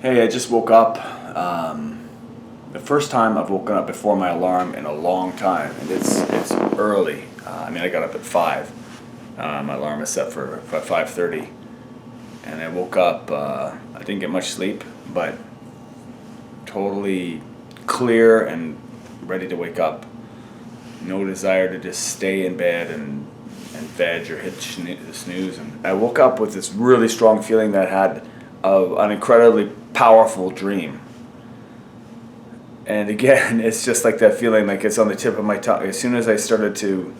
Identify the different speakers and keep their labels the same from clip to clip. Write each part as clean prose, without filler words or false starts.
Speaker 1: Hey, I just woke up. The first time I've woken up before my alarm in a long time, and it's early. I got up at 5. My alarm is set for 5:30, and I woke up. I didn't get much sleep, but totally clear and ready to wake up. No desire to just stay in bed and veg or hit the snooze. And I woke up with this really strong feeling that I had of an incredibly powerful dream. And again, it's just like that feeling, like it's on the tip of my tongue. As soon as I started to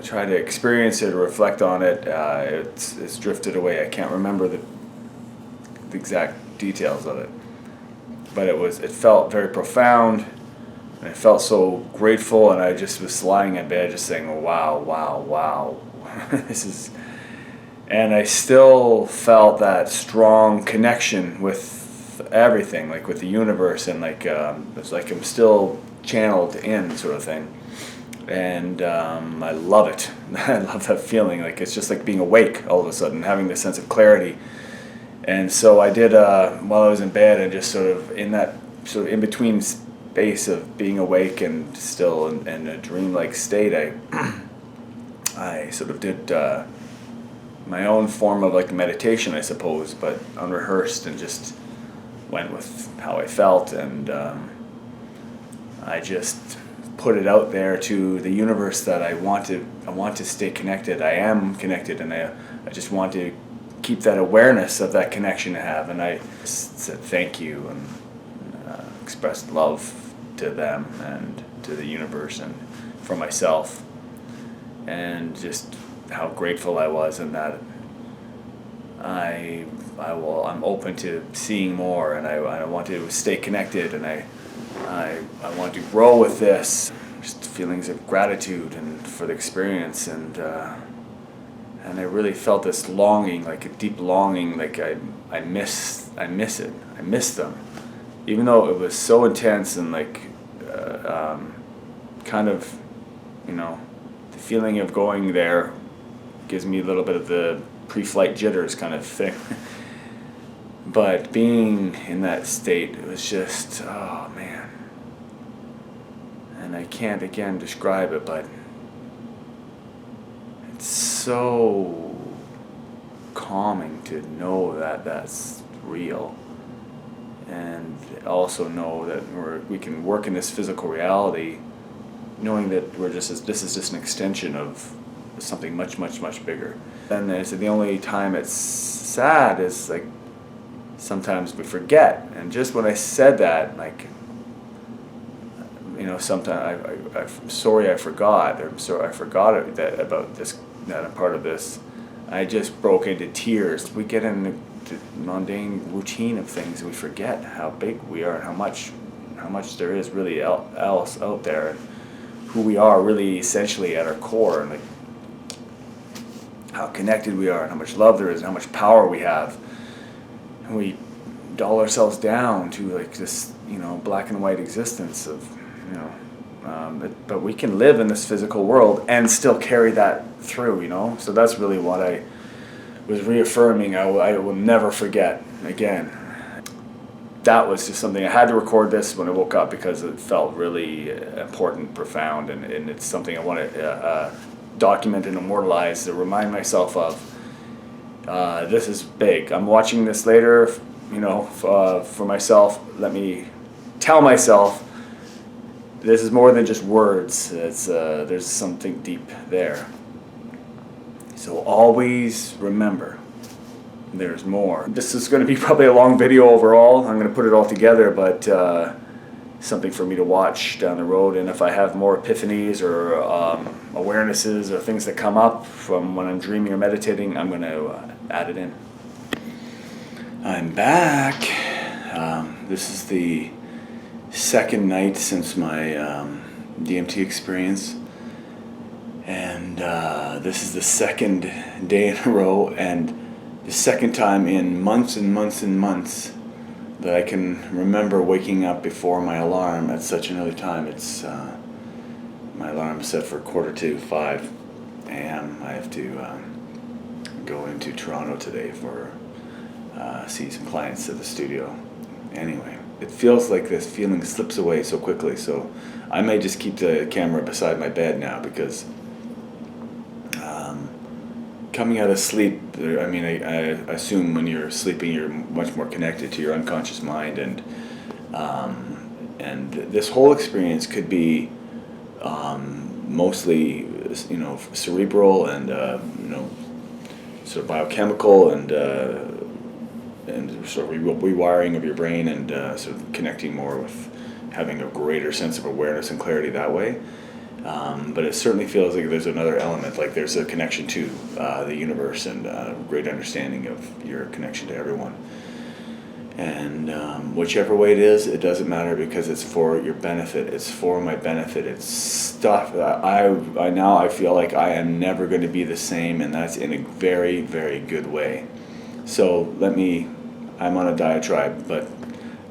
Speaker 1: try to experience it or reflect on it, it's drifted away. I can't remember the exact details of it, but it felt very profound, and I felt so grateful. And I just was lying in bed, just saying, "Wow, wow, wow, this is." And I still felt that strong connection with everything, like with the universe, and it's like I'm still channeled in, sort of thing. And I love it. I love that feeling. Like it's just like being awake all of a sudden, having this sense of clarity. And so I did while I was in bed, and just sort of in that sort of in between space of being awake and still in a dreamlike state, I sort of did my own form of like meditation, I suppose, but unrehearsed, and just went with how I felt, and I just put it out there to the universe that I want to stay connected. I am connected, and I just want to keep that awareness of that connection I have. And I said thank you, and expressed love to them and to the universe and for myself, and just how grateful I was, and that I'm open to seeing more, and I want to stay connected, and I want to grow with this. Just feelings of gratitude and for the experience, and I really felt this longing, like a deep longing, like I miss it. I miss them, even though it was so intense, and like kind of, the feeling of going there gives me a little bit of the pre-flight jitters kind of thing. But being in that state, it was just, oh man. And I can't again describe it, but it's so calming to know that that's real, and also know that we can work in this physical reality, knowing that this is just an extension of something much, much, much bigger. And I said the only time it's sad is like sometimes we forget. And just when I said that, like, sometimes I'm sorry I forgot. I'm sorry I forgot that I'm part of this. I just broke into tears. We get in the mundane routine of things, and we forget how big we are, and how much there is really else out there, and who we are really essentially at our core, and like how connected we are, and how much love there is, and how much power we have. And we dull ourselves down to like this, black and white existence of, but we can live in this physical world and still carry that through, So that's really what I was reaffirming. I will never forget again. That was just something I had to record this when I woke up, because it felt really important, profound, and it's something I want to document and immortalize, to remind myself of. This is big. I'm watching this later, for myself. Let me tell myself this is more than just words. There's something deep there. So always remember, there's more. This is going to be probably a long video overall. I'm going to put it all together, but something for me to watch down the road. And if I have more epiphanies or awarenesses or things that come up from when I'm dreaming or meditating, I'm going to add it in. I'm back. This is the second night since my DMT experience, and this is the second day in a row, and the second time in months and months and months that I can remember waking up before my alarm at such an early time. It's my alarm is set for 4:45 a.m. I have to go into Toronto today for see some clients at the studio. Anyway, it feels like this feeling slips away so quickly, so I may just keep the camera beside my bed now, because coming out of sleep, I mean, I assume when you're sleeping you're much more connected to your unconscious mind, and this whole experience could be mostly, cerebral and sort of biochemical and sort of rewiring of your brain, and sort of connecting more with having a greater sense of awareness and clarity that way. But it certainly feels like there's another element, like there's a connection to the universe, and a great understanding of your connection to everyone. And whichever way it is, it doesn't matter, because it's for your benefit. It's for my benefit. It's stuff that I feel like I am never going to be the same, and that's in a very, very good way. So I'm on a diatribe, but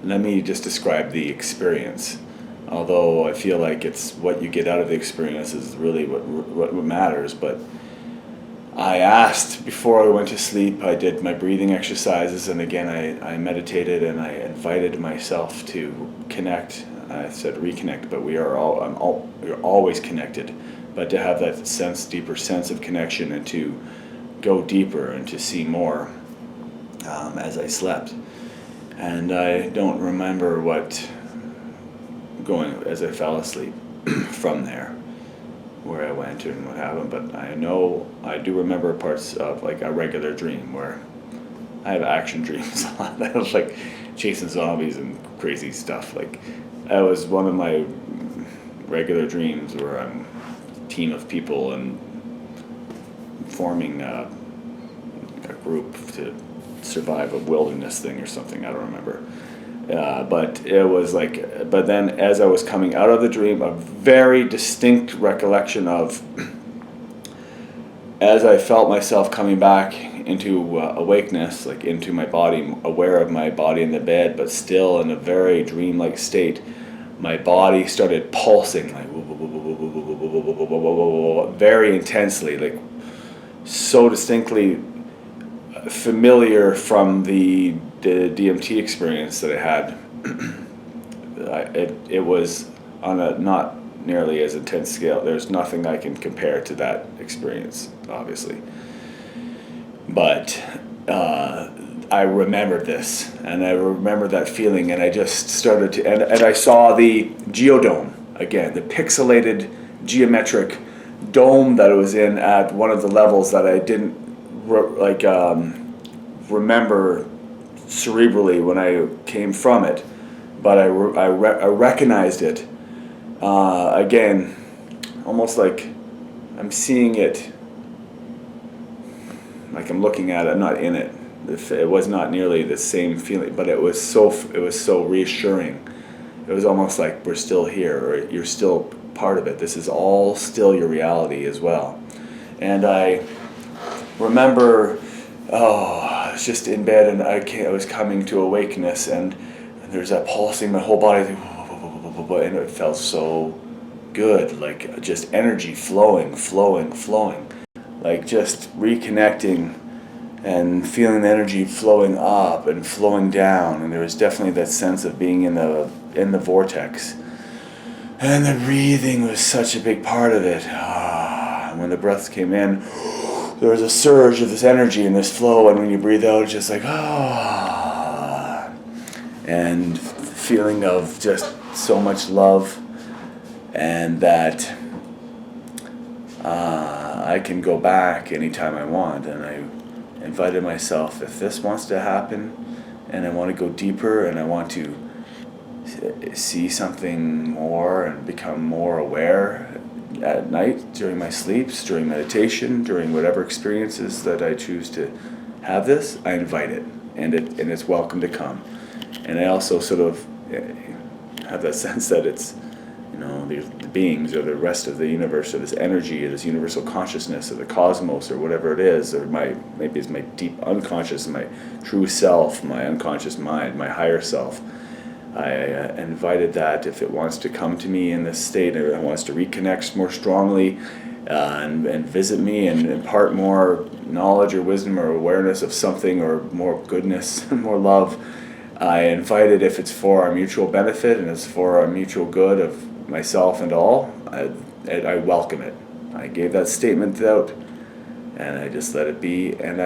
Speaker 1: let me just describe the experience. Although I feel like it's what you get out of the experience is really what matters. But I asked before I went to sleep, I did my breathing exercises, and again I meditated, and I invited myself to connect. I said reconnect, but we're always connected. But to have that deeper sense of connection, and to go deeper and to see more as I slept. And I don't remember as I fell asleep from there, where I went and what happened, but I do remember parts of like a regular dream, where I have action dreams a lot. I was like chasing zombies and crazy stuff. Like, that was one of my regular dreams, where I'm a team of people and forming a group to survive a wilderness thing or something. I don't remember. But it was like, but then as I was coming out of the dream, a very distinct recollection of, as I felt myself coming back into awakeness, like into my body, aware of my body in the bed, but still in a very dreamlike state, my body started pulsing, like very intensely, like so distinctly familiar from the DMT experience that I had. It was on a not nearly as intense scale. There's nothing I can compare to that experience, obviously. But I remembered this, and I remembered that feeling, and I just started to, and I saw the geodome again, the pixelated geometric dome that it was in at one of the levels that I didn't remember cerebrally when I came from it, but I recognized it again, almost like I'm seeing it, like I'm looking at it, not in it. It was not nearly the same feeling, but it was so reassuring. It was almost like we're still here, or you're still part of it. This is all still your reality as well. And I remember, I was just in bed, and I was coming to awakeness, and there's that pulsing my whole body, and it felt so good, like just energy flowing, like just reconnecting and feeling the energy flowing up and flowing down. And there was definitely that sense of being in the vortex, and the breathing was such a big part of it. And when the breaths came in, there was a surge of this energy and this flow, and when you breathe out, it's just like, and feeling of just so much love, and that I can go back anytime I want. And I invited myself, if this wants to happen, and I want to go deeper, and I want to see something more and become more aware at night, during my sleeps, during meditation, during whatever experiences that I choose to have this, I invite it, and it's welcome to come. And I also sort of have that sense that it's, the beings, or the rest of the universe, or this energy, or this universal consciousness, or the cosmos, or whatever it is, or maybe it's my deep unconscious, my true self, my unconscious mind, my higher self. I invited that, if it wants to come to me in this state, or it wants to reconnect more strongly, and visit me and impart more knowledge or wisdom or awareness of something or more goodness, more love, I invite it if it's for our mutual benefit and it's for our mutual good of myself and all. I welcome it. I gave that statement out, and I just let it be. And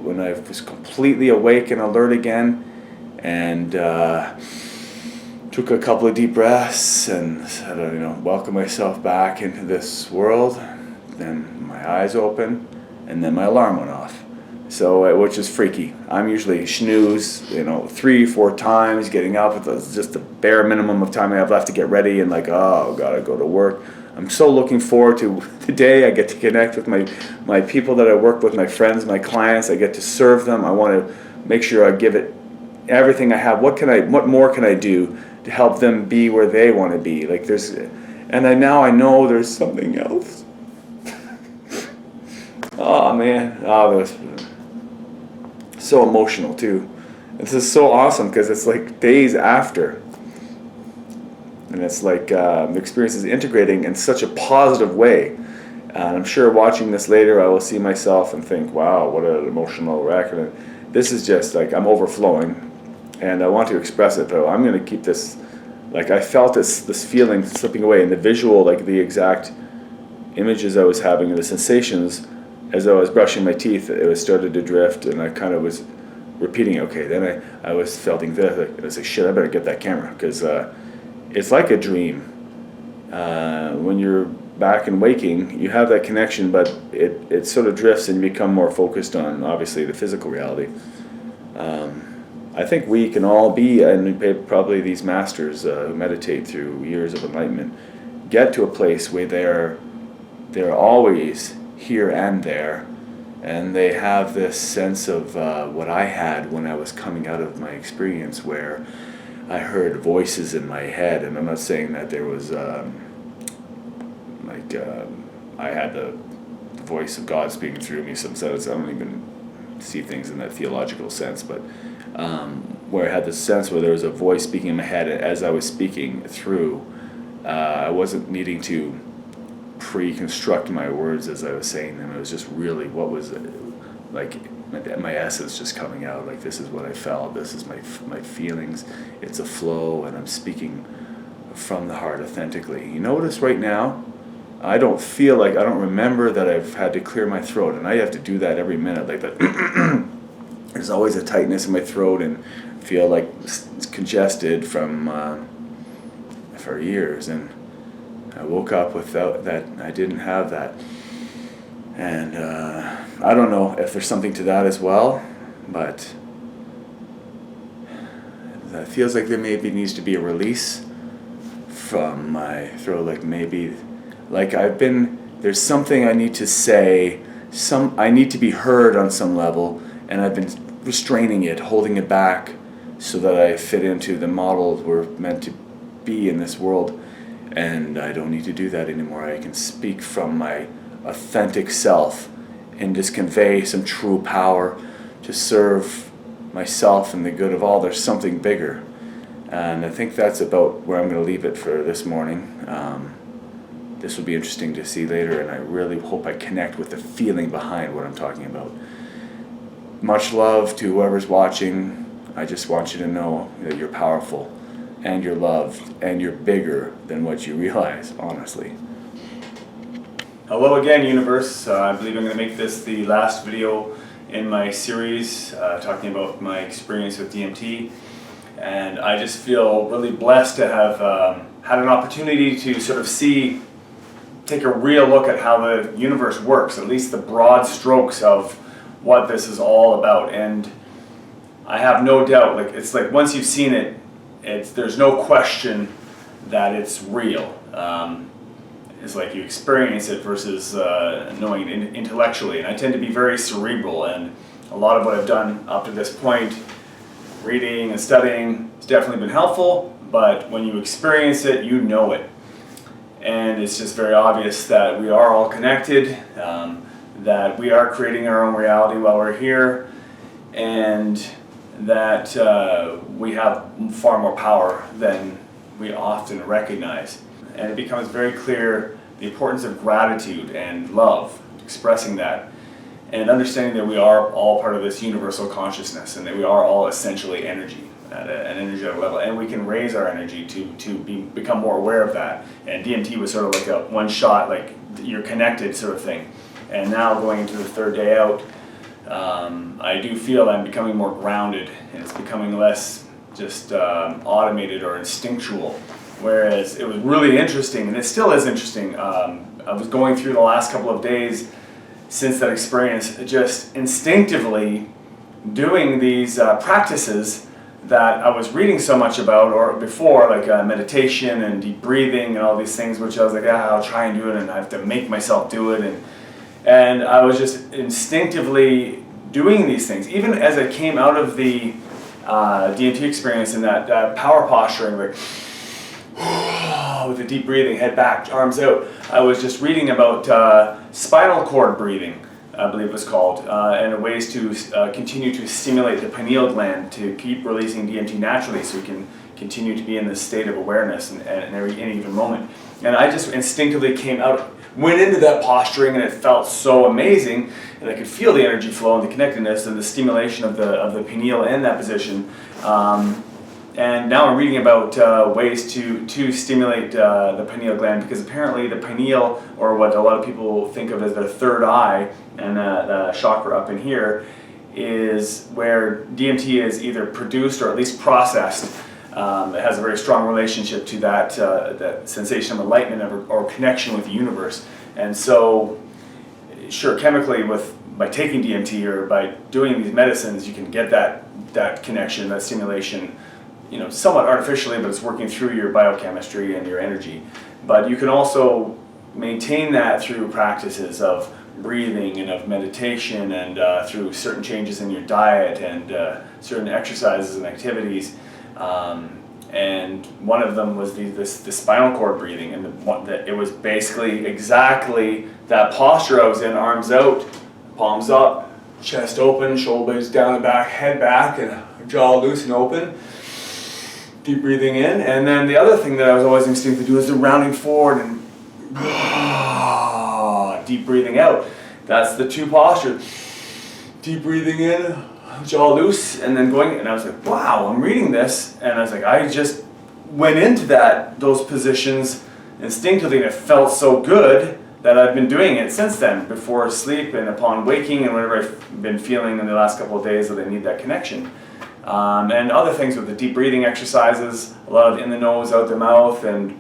Speaker 1: when I was completely awake and alert again, and took a couple of deep breaths and said, welcome myself back into this world. Then my eyes open, and then my alarm went off. So, which is freaky. I'm usually snooze, 3-4 times, getting up with just the bare minimum of time I have left to get ready, and oh, gotta go to work. I'm so looking forward to the day I get to connect with my people that I work with, my friends, my clients. I get to serve them. I want to make sure I give it everything I have. What more can I do to help them be where they want to be? Now I know there's something else. Oh man, that was so emotional too. This is so awesome because it's like days after. And it's like the experience is integrating in such a positive way. And I'm sure watching this later, I will see myself and think, wow, what an emotional wreck. And this is just like, I'm overflowing. And I want to express it, but I'm going to keep this, I felt this feeling slipping away. And the visual, the exact images I was having and the sensations, as I was brushing my teeth, it was started to drift. And I kind of was repeating, okay, then I was feeling this. I was like, shit, I better get that camera. Because it's like a dream. When you're back and waking, you have that connection, but it sort of drifts and you become more focused on, obviously, the physical reality. I think we can all be, and probably these masters who meditate through years of enlightenment, get to a place where they're always here and there, and they have this sense of what I had when I was coming out of my experience, where I heard voices in my head, and I'm not saying that there was I had the voice of God speaking through me. Some sense I don't even see things in that theological sense, but where I had this sense where there was a voice speaking in my head as I was speaking through. I wasn't needing to pre-construct my words as I was saying them. It was just really what was it, my essence just coming out. This is what I felt. This is my feelings. It's a flow, and I'm speaking from the heart authentically. You notice right now, I don't remember that I've had to clear my throat, and I have to do that every minute. There's always a tightness in my throat, and feel like it's congested from for years. And I woke up without that. I didn't have that. And I don't know if there's something to that as well, but it feels like there maybe needs to be a release from my throat. There's something I need to say, I need to be heard on some level, and I've been restraining it, holding it back, so that I fit into the model we're meant to be in this world. And I don't need to do that anymore. I can speak from my authentic self and just convey some true power to serve myself and the good of all. There's something bigger. And I think that's about where I'm going to leave it for this morning. This will be interesting to see later, and I really hope I connect with the feeling behind what I'm talking about. Much love to whoever's watching. I just want you to know that you're powerful, and you're loved, and you're bigger than what you realize, honestly. Hello again, universe. I believe I'm going to make this the last video in my series talking about my experience with DMT. And I just feel really blessed to have had an opportunity to sort of take a real look at how the universe works, at least the broad strokes of what this is all about. And I have no doubt, it's like once you've seen it, there's no question that it's real. It's like you experience it versus knowing it intellectually. And I tend to be very cerebral, and a lot of what I've done up to this point, reading and studying, has definitely been helpful, but when you experience it, you know it. And it's just very obvious that we are all connected, that we are creating our own reality while we're here, and that we have far more power than we often recognize. And it becomes very clear the importance of gratitude and love, expressing that. and understanding that we are all part of this universal consciousness, and that we are all essentially energy at an energetic level, and we can raise our energy to become more aware of that. And DMT was sort of like a one shot, like you're connected sort of thing. And now going into the third day out, I do feel I'm becoming more grounded, and it's becoming less just automated or instinctual. Whereas it was really interesting, and it still is interesting. I was going through the last couple of days since that experience, just instinctively doing these practices that I was reading so much about or before, like meditation and deep breathing and all these things, which I was like, I'll try and do it, and I have to make myself do it. And I was just instinctively doing these things. Even as I came out of the DMT experience and that power posturing, like with the deep breathing, head back, arms out, I was just reading about spinal cord breathing, I believe it was called, and ways to continue to stimulate the pineal gland to keep releasing DMT naturally, so we can continue to be in this state of awareness in any given moment. And I just instinctively went into that posturing, and it felt so amazing, and I could feel the energy flow and the connectedness and the stimulation of the pineal in that position. And now I'm reading about ways to stimulate the pineal gland, because apparently the pineal, or what a lot of people think of as their third eye, and the chakra up in here, is where DMT is either produced or at least processed. It has a very strong relationship to that sensation of enlightenment or connection with the universe. And so, sure, chemically, by taking DMT or by doing these medicines, you can get that connection, that stimulation, somewhat artificially, but it's working through your biochemistry and your energy. But you can also maintain that through practices of breathing and of meditation, and through certain changes in your diet and certain exercises and activities. And one of them was the spinal cord breathing, and it was basically exactly that posture I was in: arms out, palms up, chest open, shoulders down and back, head back, and jaw loose and open. Deep breathing in, and then the other thing that I was always instinctive to do is the rounding forward and deep breathing out. That's the two postures. Deep breathing in, jaw loose, and then going. And I was like, wow, I'm reading this, and I was like, I just went into those positions instinctively, and it felt so good that I've been doing it since then, before sleep and upon waking, and whatever I've been feeling in the last couple of days that I need that connection. And other things with the deep breathing exercises, a lot of in the nose, out the mouth, and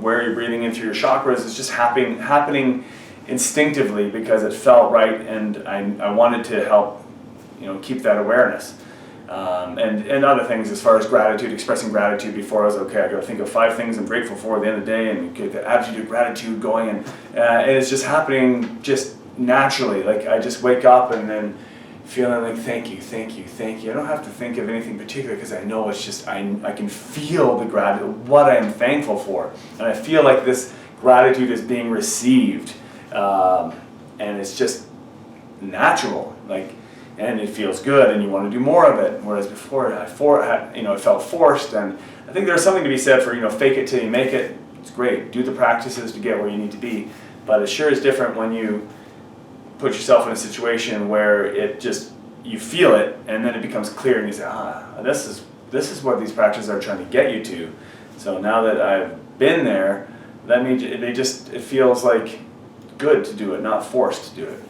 Speaker 1: where you're breathing in through your chakras is just happening instinctively, because it felt right, and I wanted to help keep that awareness. And other things as far as gratitude, expressing gratitude before I was okay. I got to think of 5 things I'm grateful for at the end of the day, and get the attitude of gratitude going, and it's just happening just naturally. Like I just wake up and then feeling like thank you. I don't have to think of anything particular, because I know it's just I can feel the gratitude, what I am thankful for, and I feel like this gratitude is being received, and it's just natural, and it feels good, and you want to do more of it. Whereas before, it felt forced, and I think there's something to be said for fake it till you make it. It's great, do the practices to get where you need to be, but it sure is different when you put yourself in a situation where you feel it, and then it becomes clear, and you say, this is what these practices are trying to get you to. So now that I've been there, that means it feels like good to do it, not forced to do it.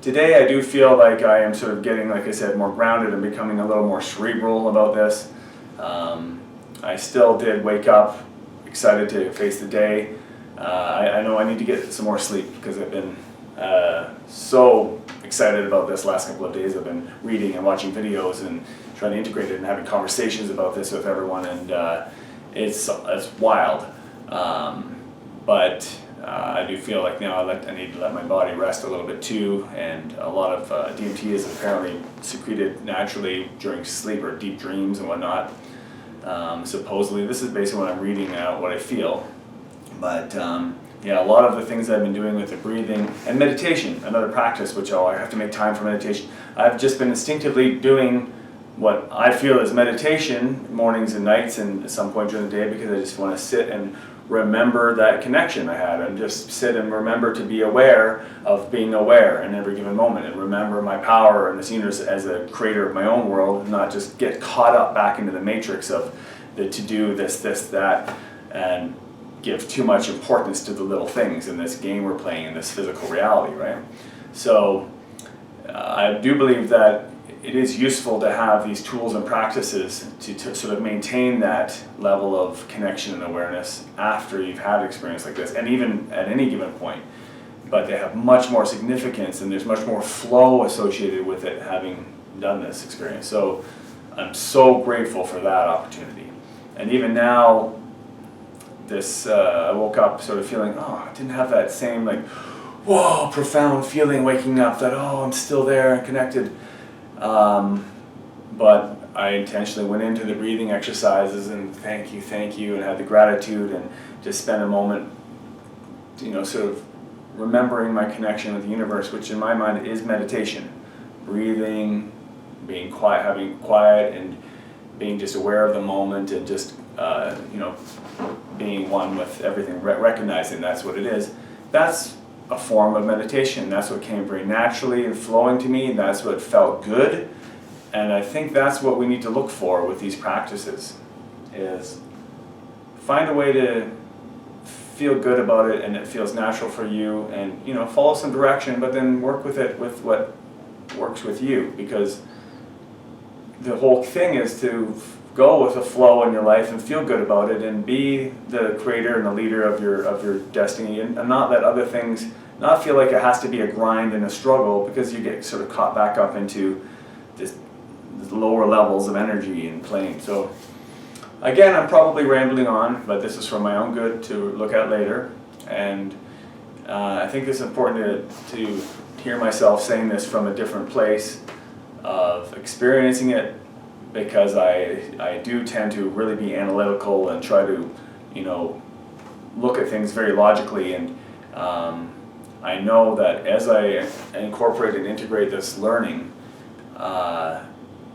Speaker 1: Today I do feel like I am sort of getting, like I said, more grounded and becoming a little more cerebral about this. I still did wake up excited to face the day. I know I need to get some more sleep, because I've been so excited about this last couple of days. I've been reading and watching videos and trying to integrate it and having conversations about this with everyone, and it's wild. But I do feel like now I need to let my body rest a little bit too, and a lot of DMT is apparently secreted naturally during sleep or deep dreams and whatnot. Supposedly, this is basically what I'm reading now, what I feel. But a lot of the things I've been doing with the breathing and meditation, another practice which I have to make time for meditation. I've just been instinctively doing what I feel is meditation mornings and nights and at some point during the day, because I just want to sit and remember that connection I had, and just sit and remember to be aware of being aware in every given moment, and remember my power in this universe as a creator of my own world, and not just get caught up back into the matrix of the to do this, that, and give too much importance to the little things in this game we're playing in this physical reality, right? So I do believe that it is useful to have these tools and practices to sort of maintain that level of connection and awareness after you've had an experience like this, and even at any given point. But they have much more significance, and there's much more flow associated with it having done this experience. So I'm so grateful for that opportunity. And even now, I woke up sort of feeling, I didn't have that same like, whoa, profound feeling waking up that, I'm still there and connected. But I intentionally went into the breathing exercises and thank you, and had the gratitude, and just spent a moment, sort of remembering my connection with the universe, which in my mind is meditation. Breathing, being quiet, having quiet, and being just aware of the moment, and just, being one with everything, recognizing that's what it is. That's a form of meditation. That's what came very naturally and flowing to me, and that's what felt good. And I think that's what we need to look for with these practices, is find a way to feel good about it and it feels natural for you, and follow some direction, but then work with it with what works with you, because the whole thing is to go with the flow in your life and feel good about it, and be the creator and the leader of your destiny, and not let other things, not feel like it has to be a grind and a struggle, because you get sort of caught back up into this lower levels of energy and playing. So again, I'm probably rambling on, but this is for my own good to look at later. And I think it's important to hear myself saying this from a different place of experiencing it, because I do tend to really be analytical and try to, look at things very logically. And I know that as I incorporate and integrate this learning,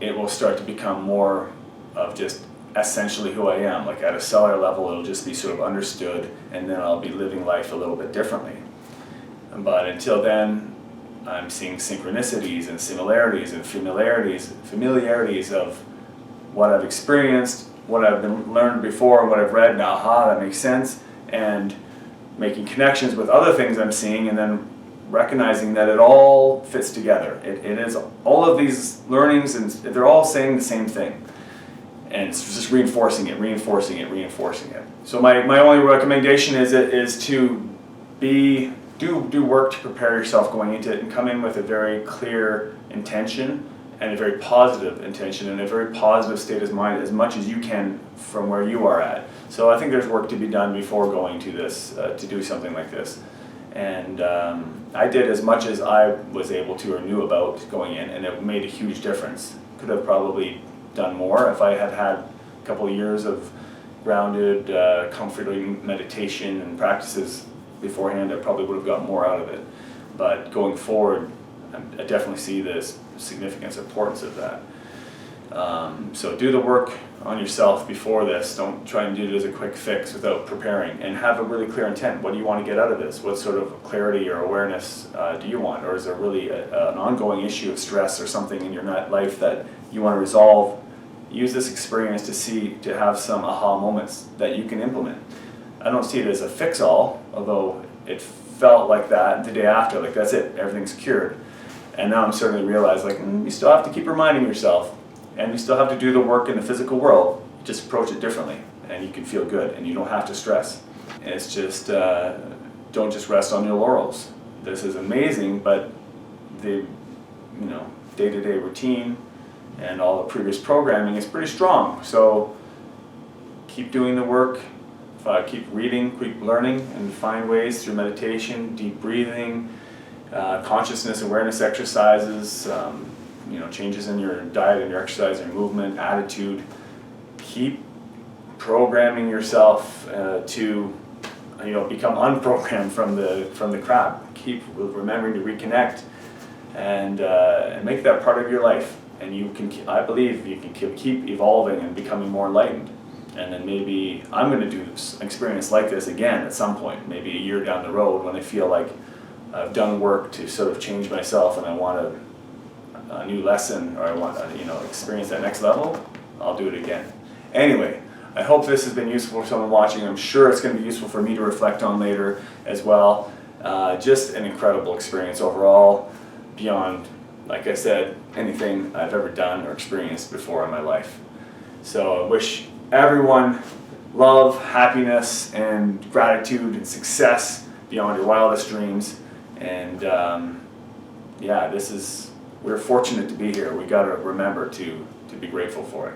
Speaker 1: it will start to become more of just essentially who I am. Like at a cellular level, it'll just be sort of understood, and then I'll be living life a little bit differently. But until then, I'm seeing synchronicities and similarities and familiarities of what I've experienced, what I've learned before, what I've read, and that makes sense, and making connections with other things I'm seeing, and then recognizing that it all fits together. It is all of these learnings, and they're all saying the same thing. And it's just reinforcing it. So my only recommendation is to do work to prepare yourself going into it, and come in with a very clear intention, and a very positive intention, and a very positive state of mind as much as you can from where you are at. So I think there's work to be done before going to this, to do something like this. And I did as much as I was able to or knew about going in, and it made a huge difference. Could have probably done more if I had had a couple of years of grounded, comforting meditation and practices beforehand. I probably would have gotten more out of it. But going forward, I definitely see the significance, importance of that. So do the work on yourself before this. Don't try and do it as a quick fix without preparing, and have a really clear intent. What do you want to get out of this? What sort of clarity or awareness do you want? Or is there really an ongoing issue of stress or something in your life that you want to resolve? Use this experience to have some aha moments that you can implement. I don't see it as a fix-all, although it felt like that the day after, like that's it, everything's cured. And now I'm starting to realize, like, you still have to keep reminding yourself, and you still have to do the work in the physical world. Just approach it differently, and you can feel good, and you don't have to stress. It's just, don't just rest on your laurels. This is amazing, but the day-to-day routine and all the previous programming is pretty strong. So keep doing the work, keep reading, keep learning, and find ways through meditation, deep breathing, consciousness awareness exercises, changes in your diet and your exercise and your movement, attitude. Keep programming yourself to become unprogrammed from the crap. Keep remembering to reconnect and make that part of your life. And I believe you can keep evolving and becoming more enlightened. And then maybe I'm going to do an experience like this again at some point, maybe a year down the road, when I feel like I've done work to sort of change myself and I want a new lesson, or I want to, experience that next level. I'll do it again. Anyway, I hope this has been useful for someone watching. I'm sure it's going to be useful for me to reflect on later as well. Just an incredible experience overall, beyond, like I said, anything I've ever done or experienced before in my life. So I wish everyone love, happiness, and gratitude and success beyond your wildest dreams. And we're fortunate to be here. We got to remember to be grateful for it.